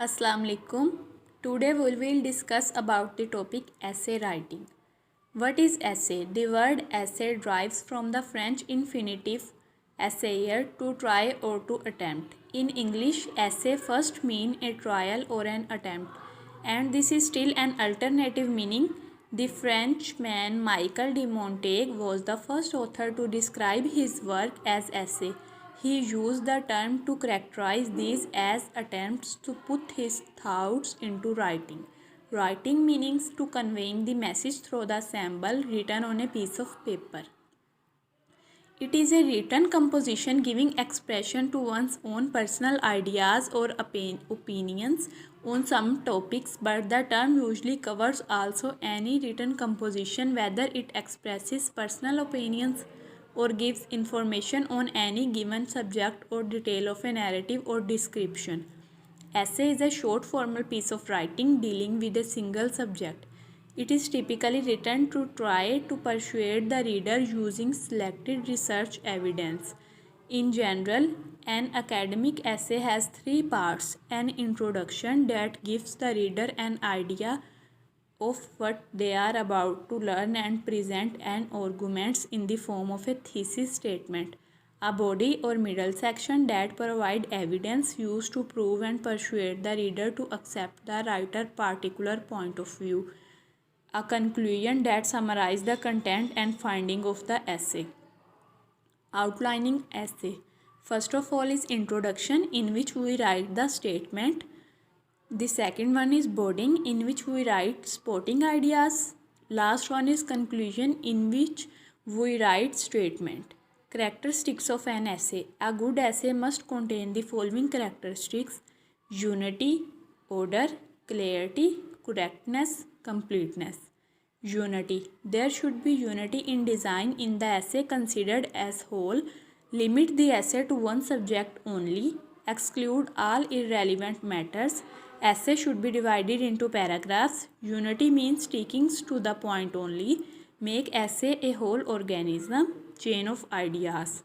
Assalamu alaikum. Today we will discuss about the topic essay writing. What is essay? The word essay derives from the French infinitive essayer, to try or to attempt. In English, essay first mean a trial or an attempt, and this is still an alternative meaning. The Frenchman Michel de Montaigne was the first author to describe his work as essay. He used the term to characterize these as attempts to put his thoughts into writing. Writing means to conveying the message through the symbol written on a piece of paper. It is a written composition giving expression to one's own personal ideas or opinions on some topics, but the term usually covers also any written composition, whether it expresses personal opinions or gives information on any given subject or detail of a narrative or description. Essay is a short formal piece of writing dealing with a single subject. It is typically written to try to persuade the reader using selected research evidence. In general, an academic essay has three parts: an introduction that gives the reader an idea of what they are about to learn and present an arguments in the form of a thesis statement; a body or middle section that provide evidence used to prove and persuade the reader to accept the writer's particular point of view; a conclusion that summarizes the content and finding of the essay. Outlining essay. First of all is introduction, in which we write the statement. The second one is body, in which we write supporting ideas. Last one is conclusion, in which we write statement. Characteristics of an essay. A good essay must contain the following characteristics: unity, order, clarity, correctness, completeness. Unity. There should be unity in design in the essay considered as whole. Limit the essay to one subject only. Exclude all irrelevant matters. Essay should be divided into paragraphs. Unity means sticking to the point only. Make essay a whole organism. Chain of ideas.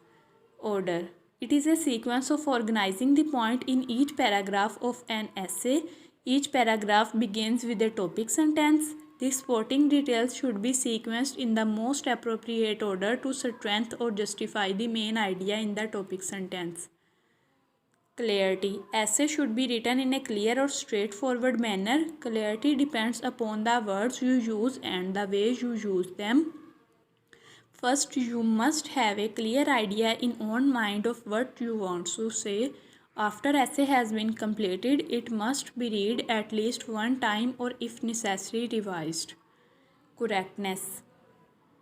Order. It is a sequence of organizing the point in each paragraph of an essay. Each paragraph begins with a topic sentence. The supporting details should be sequenced in the most appropriate order to strengthen or justify the main idea in the topic sentence. Clarity. Essay should be written in a clear or straightforward manner. Clarity depends upon the words you use and the way you use them. First, you must have a clear idea in own mind of what you want to say. After essay has been completed, it must be read at least one time or, if necessary, revised. Correctness.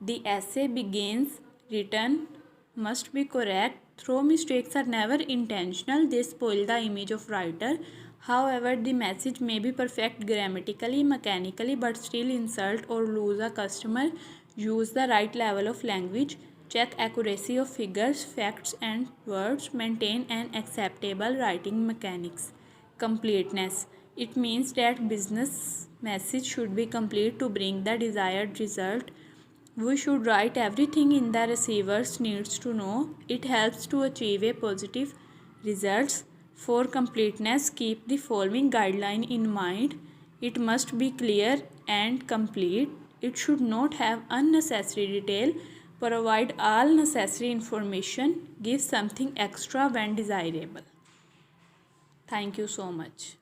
The essay begins written must be correct. Though mistakes are never intentional, they spoil the image of writer. However, the message may be perfect grammatically, mechanically, but still insult or lose a customer. Use the right level of language. Check accuracy of figures, facts, and words. Maintain an acceptable writing mechanics. Completeness. It means that business message should be complete to bring the desired result. We should write everything in the receiver's needs to know. It helps to achieve a positive results. For completeness, keep the following guideline in mind. It must be clear and complete. It should not have unnecessary detail. Provide all necessary information. Give something extra when desirable. Thank you so much.